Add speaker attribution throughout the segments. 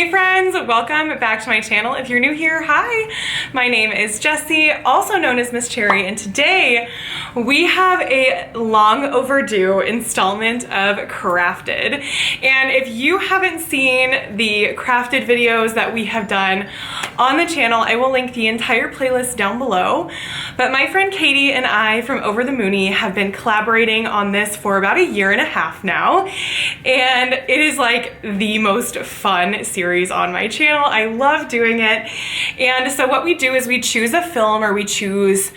Speaker 1: Hey friends, welcome back to my channel. If you're new here, hi, my name is Jessi, also known as Miss Cherry, and today we have a long overdue installment of Crafted. And if you haven't seen the Crafted videos that we have done on the channel, I will link the entire playlist down below. But my friend Katie and I from Over The Moony have been collaborating on this for about a year and a half now. And it is like the most fun series on my channel. I love doing it. And so what we do is we choose a film or we choose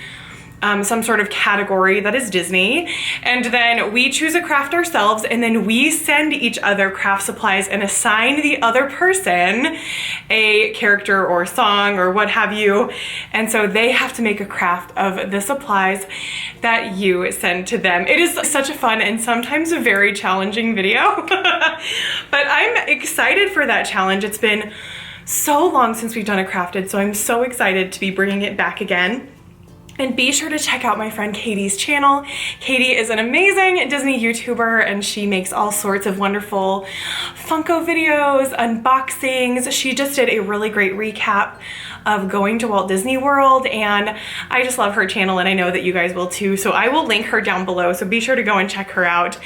Speaker 1: some sort of category that is Disney, and then we choose a craft ourselves, and then we send each other craft supplies and assign the other person a character or song or what have you, and so they have to make a craft of the supplies that you send to them. It is such a fun and sometimes a very challenging video, but I'm excited for that challenge. It's been so long since we've done a Crafted, so I'm so excited to be bringing it back again. And be sure to check out my friend Katie's channel. Katie is an amazing Disney YouTuber and she makes all sorts of wonderful Funko videos, unboxings. She just did a really great recap of going to Walt Disney World, and I just love her channel and I know that you guys will too. So I will link her down below, so be sure to go and check her out.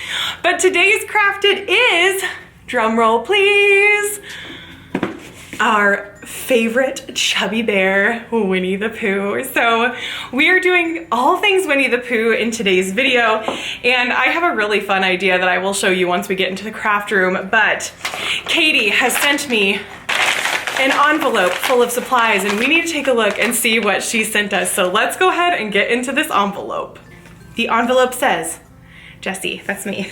Speaker 1: But today's Crafted is, drum roll please, our favorite chubby bear, Winnie the Pooh. So we are doing all things Winnie the Pooh in today's video, and I have a really fun idea that I will show you once we get into the craft room, but Katie has sent me an envelope full of supplies and we need to take a look and see what she sent us. So let's go ahead and get into this envelope. The envelope says, Jessi, that's me.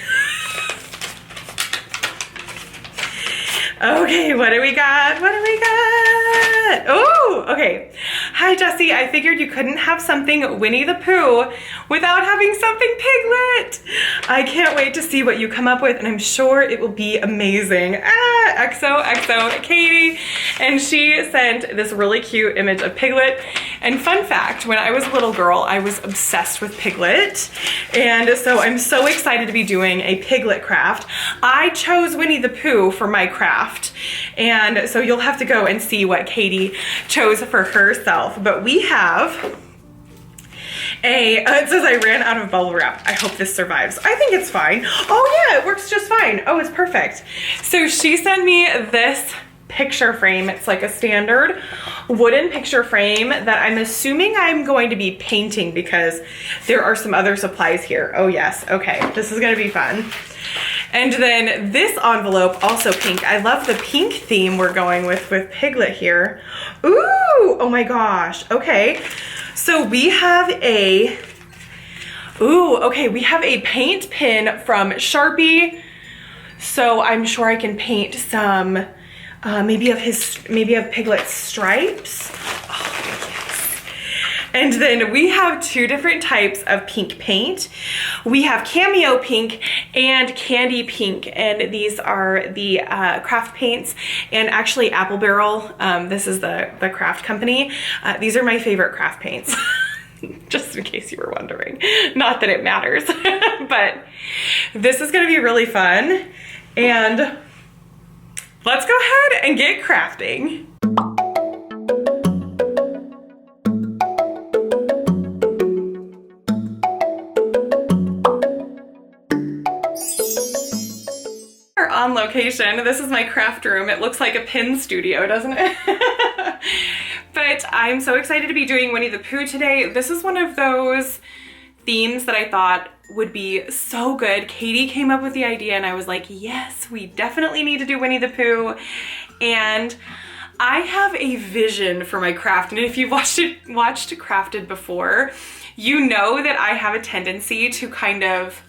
Speaker 1: Okay, what do we got? What do we got? Oh, okay. Hi, Jessi. I figured you couldn't have something Winnie the Pooh without having something Piglet. I can't wait to see what you come up with, and I'm sure it will be amazing. XOXO Katie. And she sent this really cute image of Piglet. And fun fact, when I was a little girl, I was obsessed with Piglet. And so I'm so excited to be doing a Piglet craft. I chose Winnie the Pooh for my craft. And so you'll have to go and see what Katie chose for herself. But we have it says I ran out of bubble wrap. I hope this survives. I think it's fine. Oh yeah, it works just fine. Oh, it's perfect. So she sent me this picture frame. It's like a standard wooden picture frame that I'm assuming I'm going to be painting because there are some other supplies here. Oh yes, okay, this is gonna be fun. And then this envelope, also pink. I love the pink theme we're going with Piglet here. Ooh, oh my gosh, okay. So we have we have a paint pen from Sharpie. So I'm sure I can paint some, maybe of Piglet's stripes. Oh, yes. And then we have two different types of pink paint. We have cameo pink and candy pink, and these are the craft paints, and actually Apple Barrel, this is the craft company. These are my favorite craft paints. Just in case you were wondering. Not that it matters, but this is gonna be really fun, and let's go ahead and get crafting. We're on location. This is my craft room. It looks like a pin studio, doesn't it? But I'm so excited to be doing Winnie the Pooh today. This is one of those themes that I thought would be so good. Katie came up with the idea and I was like, yes, we definitely need to do Winnie the Pooh. And I have a vision for my craft. And if you've watched Crafted before, you know that I have a tendency to kind of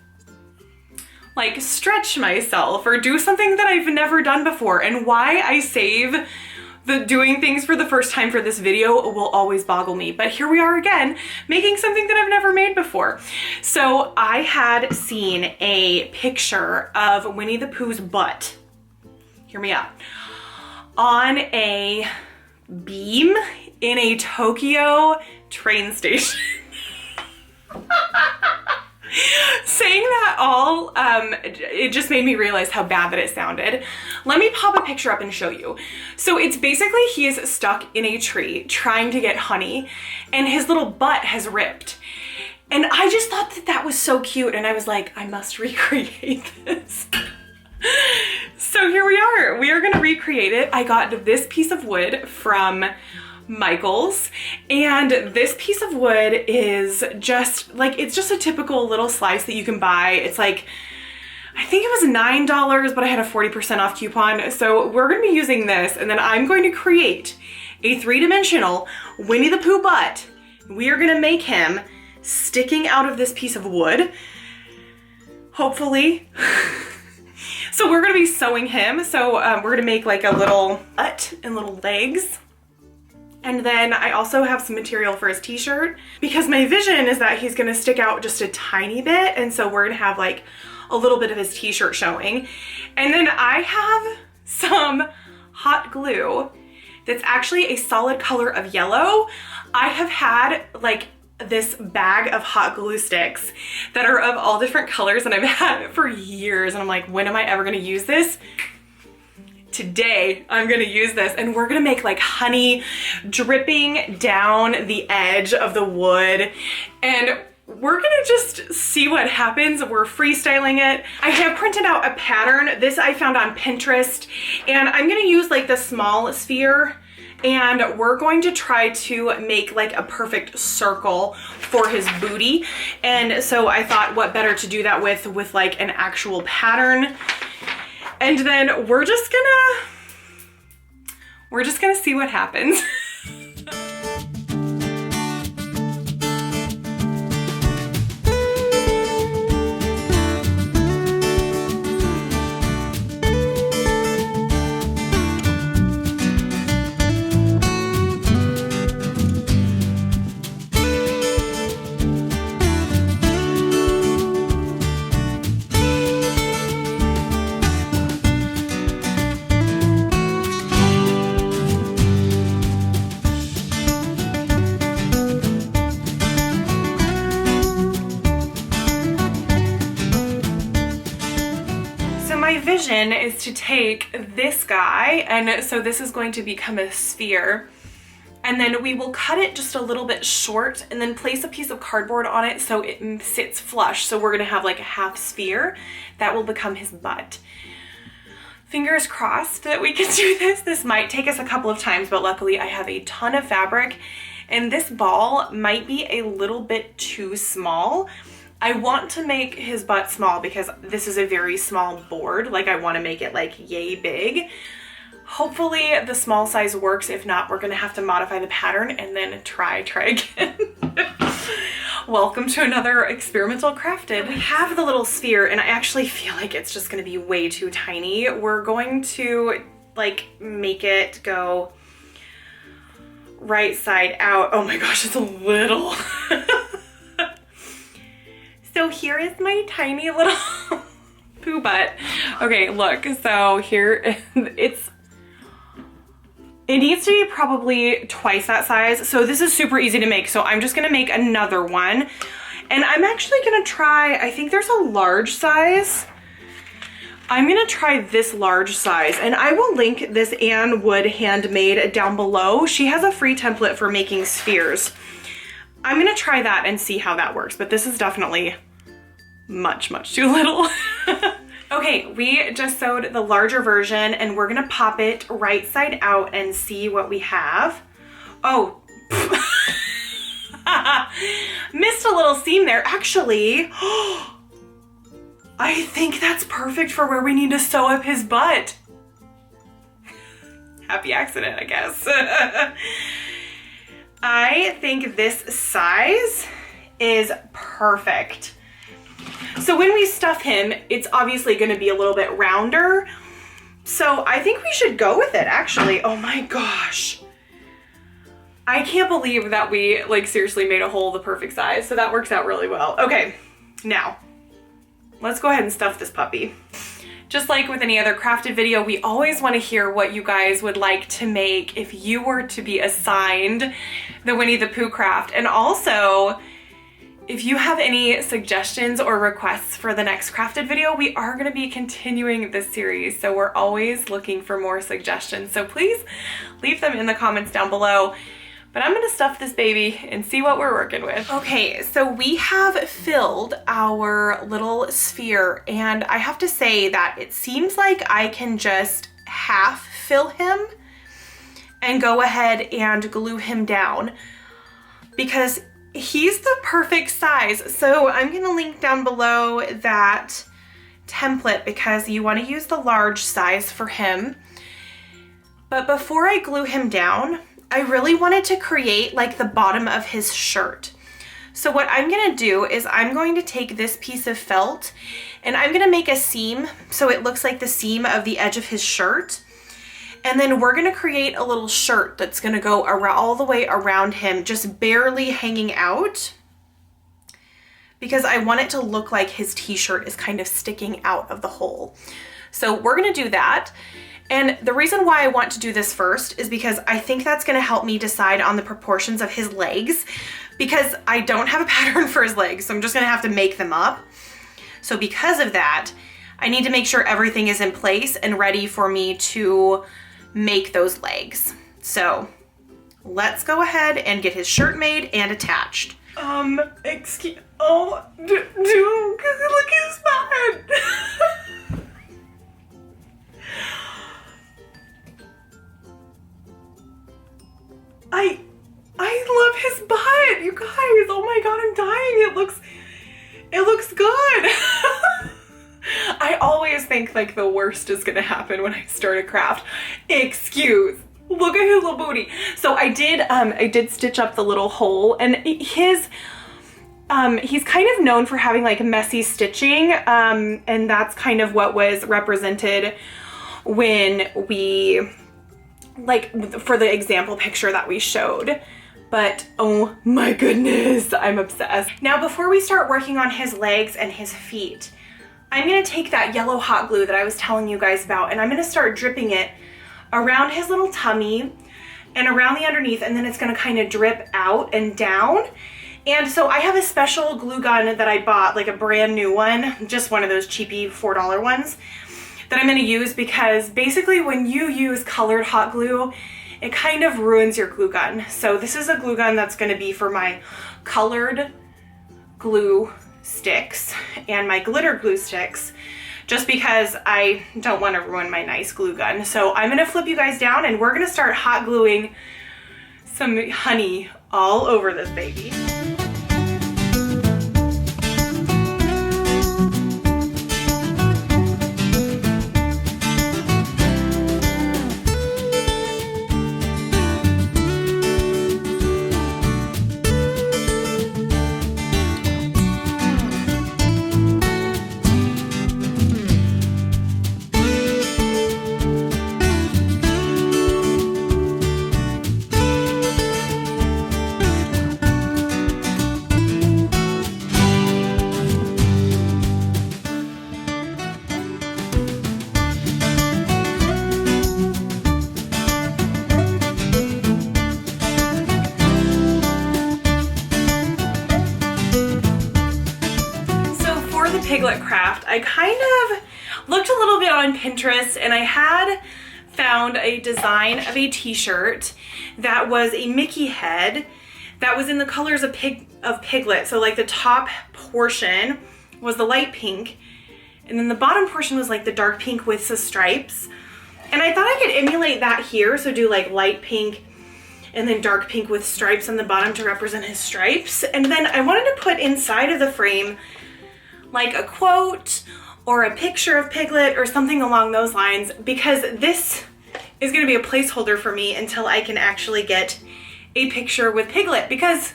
Speaker 1: like stretch myself or do something that I've never done before. And why I save the doing things for the first time for this video will always boggle me. But here we are again, making something that I've never made before. So I had seen a picture of Winnie the Pooh's butt, hear me out, on a beam in a Tokyo train station. Saying that all, it just made me realize how bad that it sounded. Let me pop a picture up and show you. So it's basically he is stuck in a tree trying to get honey and his little butt has ripped. And I just thought that that was so cute and I was like, I must recreate this. So here we are. We are gonna recreate it. I got this piece of wood from Michael's, and this piece of wood is just like, it's just a typical little slice that you can buy. It's like, I think it was $9, but I had a 40% off coupon. So we're gonna be using this, and then I'm going to create a 3-dimensional Winnie the Pooh butt. We are gonna make him sticking out of this piece of wood, hopefully. So we're gonna be sewing him. So we're gonna make like a little butt and little legs. And then I also have some material for his t-shirt because my vision is that he's gonna stick out just a tiny bit. And so we're gonna have like a little bit of his t-shirt showing. And then I have some hot glue that's actually a solid color of yellow. I have had like this bag of hot glue sticks that are of all different colors and I've had it for years. And I'm like, when am I ever gonna use this? Today I'm gonna use this and we're gonna make like honey dripping down the edge of the wood and we're gonna just see what happens. We're freestyling it. I have printed out a pattern. This I found on Pinterest and I'm gonna use like the small sphere and we're going to try to make like a perfect circle for his booty. And so I thought what better to do that with like an actual pattern. And then we're just gonna see what happens. Vision is to take this guy, and so this is going to become a sphere, and then we will cut it just a little bit short and then place a piece of cardboard on it so it sits flush. So we're gonna have like a half sphere that will become his butt. Fingers crossed that we can do this. This might take us a couple of times, but luckily I have a ton of fabric and this ball might be a little bit too small. I want to make his butt small because this is a very small board. Like I want to make it like yay big. Hopefully the small size works. If not, we're gonna have to modify the pattern and then try again. Welcome to another experimental crafted. We have the little sphere and I actually feel like it's just gonna be way too tiny. We're going to like make it go right side out. Oh my gosh, it's a little. So here is my tiny little poo butt. Okay, look, so here it needs to be probably twice that size. So this is super easy to make. So I'm just gonna make another one. And I'm actually gonna try, I think there's a large size. I'm gonna try this large size and I will link this Ann Wood Handmade down below. She has a free template for making spheres. I'm gonna try that and see how that works, but this is definitely much too little. Okay, we just sewed the larger version and we're gonna pop it right side out and see what we have. Oh, missed a little seam there. Actually, I think that's perfect for where we need to sew up his butt. Happy accident, I guess. I think this size is perfect. So when we stuff him, it's obviously gonna be a little bit rounder. So I think we should go with it, actually. Oh my gosh. I can't believe that we like seriously made a hole the perfect size. So that works out really well. Okay, now let's go ahead and stuff this puppy. Just like with any other crafted video, we always want to hear what you guys would like to make if you were to be assigned the Winnie the Pooh craft. And also, If you have any suggestions or requests for the next crafted video, we are going to be continuing this series, so we're always looking for more suggestions. So please leave them in the comments down below. But I'm going to stuff this baby and see what we're working with. Okay, so we have filled our little sphere, and I have to say that it seems like I can just half fill him and go ahead and glue him down because he's the perfect size. So I'm gonna link down below that template because you wanna use the large size for him. But before I glue him down, I really wanted to create like the bottom of his shirt. So what I'm gonna do is I'm going to take this piece of felt and I'm gonna make a seam so it looks like the seam of the edge of his shirt. And then we're gonna create a little shirt that's gonna go around, all the way around him, just barely hanging out, because I want it to look like his t-shirt is kind of sticking out of the hole. So we're gonna do that. And the reason why I want to do this first is because I think that's gonna help me decide on the proportions of his legs, because I don't have a pattern for his legs, so I'm just gonna have to make them up. So because of that, I need to make sure everything is in place and ready for me to make those legs. So let's go ahead and get his shirt made and attached. Excuse, oh, dude, look at his butt. I love his butt, you guys. Oh my God, I'm dying. It looks good. I always think like the worst is gonna happen when I start a craft. Excuse, look at his little booty. So I did stitch up the little hole, and he's kind of known for having like messy stitching, and that's kind of what was represented when we, like for the example picture that we showed. But oh my goodness, I'm obsessed. Now before we start working on his legs and his feet, I'm gonna take that yellow hot glue that I was telling you guys about, and I'm gonna start dripping it around his little tummy and around the underneath, and then it's gonna kind of drip out and down. And so I have a special glue gun that I bought, like a brand new one, just one of those cheapy $4 ones that I'm gonna use, because basically when you use colored hot glue, it kind of ruins your glue gun. So this is a glue gun that's gonna be for my colored glue sticks and my glitter glue sticks, just because I don't want to ruin my nice glue gun. So I'm gonna flip you guys down and we're gonna start hot gluing some honey all over this baby. Piglet craft, I kind of looked a little bit on Pinterest, and I had found a design of a t-shirt that was a Mickey head that was in the colors of Piglet. So like the top portion was the light pink, and then the bottom portion was like the dark pink with the stripes. And I thought I could emulate that here, so do like light pink and then dark pink with stripes on the bottom to represent his stripes. And then I wanted to put inside of the frame like a quote or a picture of Piglet or something along those lines, because this is gonna be a placeholder for me until I can actually get a picture with Piglet, because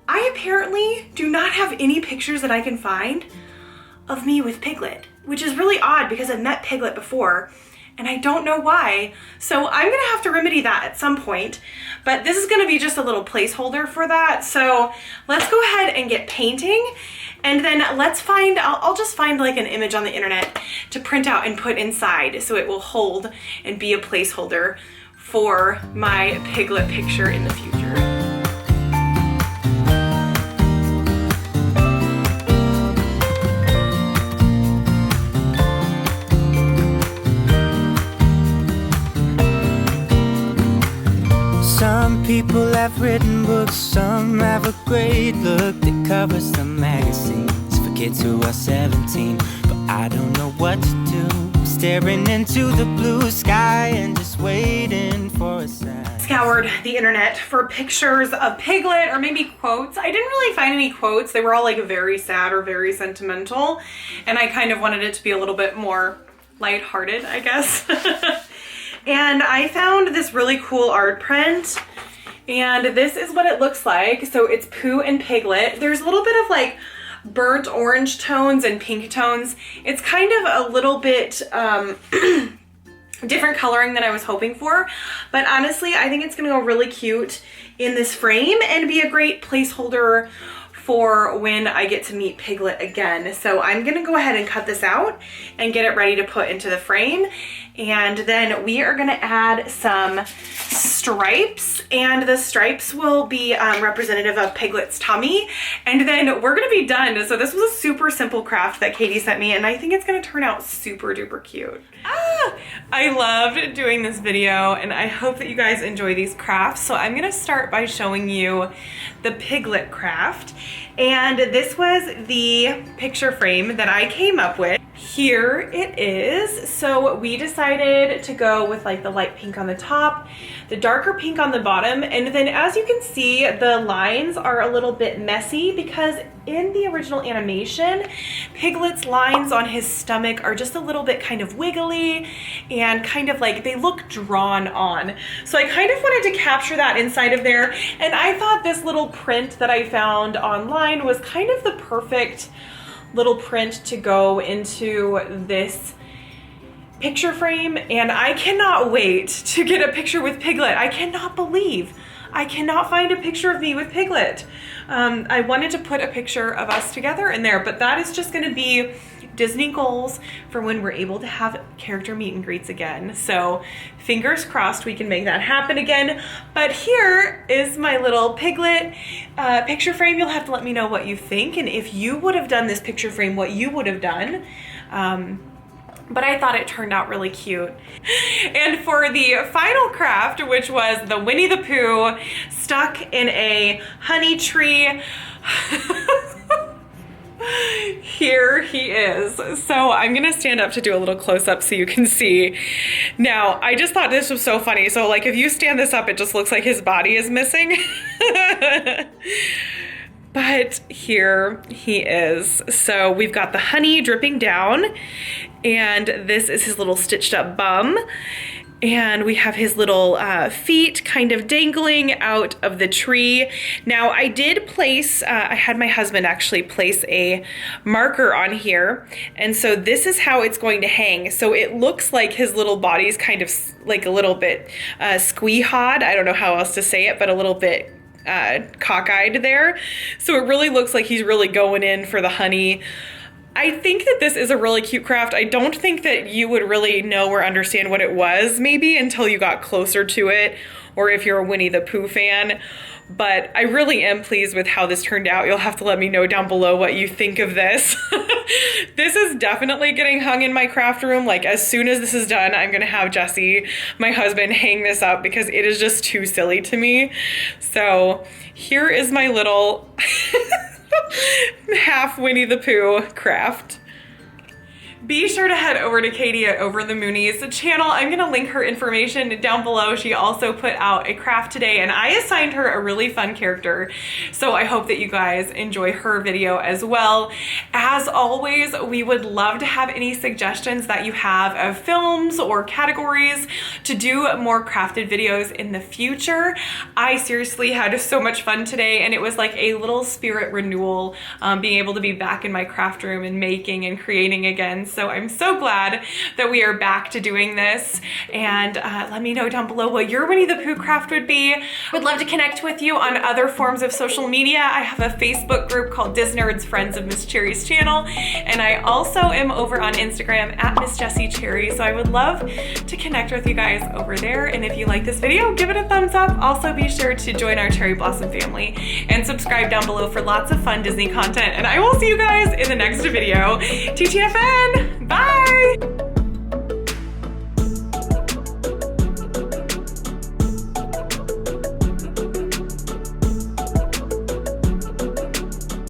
Speaker 1: I apparently do not have any pictures that I can find of me with Piglet, which is really odd because I've met Piglet before and I don't know why. So I'm gonna have to remedy that at some point, but this is gonna be just a little placeholder for that. So let's go ahead and get painting, and then let's find, I'll just find like an image on the internet to print out and put inside so it will hold and be a placeholder for my Piglet picture in the future.
Speaker 2: Some people have written books, some have a great look that covers the magazines for kids who are 17. But I don't know what to do, staring into the blue sky and just waiting for a sign.
Speaker 1: Scoured the internet for pictures of Piglet or maybe quotes. I didn't really find any quotes. They were all like very sad or very sentimental, and I kind of wanted it to be a little bit more lighthearted, I guess. And I found this really cool art print, and this is what it looks like. So it's Pooh and Piglet. There's a little bit of like burnt orange tones and pink tones. It's kind of a little bit different coloring than I was hoping for, but honestly I think it's gonna go really cute in this frame and be a great placeholder for when I get to meet Piglet again. So I'm gonna go ahead and cut this out and get it ready to put into the frame. And then we are gonna add some stripes, and the stripes will be representative of Piglet's tummy. And then we're gonna be done. So this was a super simple craft that Katie sent me, and I think it's gonna turn out super duper cute. I loved doing this video, and I hope that you guys enjoy these crafts. So I'm gonna start by showing you the Piglet craft. And this was the picture frame that I came up with. Here it is. So we decided to go with like the light pink on the top, the darker pink on the bottom, and then as you can see, the lines are a little bit messy because in the original animation, Piglet's lines on his stomach are just a little bit kind of wiggly and kind of like they look drawn on. So I kind of wanted to capture that inside of there, and I thought this little print that I found online was kind of the perfect little print to go into this picture frame. And I cannot wait to get a picture with Piglet. I cannot believe I cannot find a picture of me with Piglet. I wanted to put a picture of us together in there, but that is just gonna be Disney goals for when we're able to have character meet and greets again. So fingers crossed we can make that happen again. But here is my little Piglet picture frame. You'll have to let me know what you think, and if you would have done this picture frame, what you would have done. But I thought it turned out really cute. And for the final craft, which was the Winnie the Pooh stuck in a honey tree, here he is. So I'm gonna stand up to do a little close-up so you can see. Now, I just thought this was so funny. So like if you stand this up, it just looks like his body is missing. But here he is. So we've got the honey dripping down, and this is his little stitched up bum. And we have his little feet kind of dangling out of the tree. Now I did place, I had my husband actually place a marker on here. And so this is how it's going to hang. So it looks like his little body's kind of like a little bit squee-hawed. I don't know how else to say it, but a little bit cockeyed there. So it really looks like he's really going in for the honey. I think that this is a really cute craft. I don't think that you would really know or understand what it was maybe until you got closer to it, or if you're a Winnie the Pooh fan. But I really am pleased with how this turned out. You'll have to let me know down below what you think of this. This is definitely getting hung in my craft room. Like as soon as this is done, I'm gonna have Jessi, my husband, hang this up because it is just too silly to me. So here is my little half Winnie the Pooh craft. Be sure to head over to Katie at Over The Moony's channel. I'm gonna link her information down below. She also put out a craft today, and I assigned her a really fun character. So I hope that you guys enjoy her video as well. As always, we would love to have any suggestions that you have of films or categories to do more crafted videos in the future. I seriously had so much fun today, and it was like a little spirit renewal, being able to be back in my craft room and making and creating again. So I'm so glad that we are back to doing this, and let me know down below what your Winnie the Pooh craft would be. Would love to connect with you on other forms of social media. I have a Facebook group called Disnerds Friends of Miss Cherry's channel, and I also am over on Instagram at Miss Jessi Cherry. So I would love to connect with you guys over there, and if you like this video, give it a thumbs up. Also be sure to join our Cherry Blossom family and subscribe down below for lots of fun Disney content, and I will see you guys in the next video. TTFN! Bye!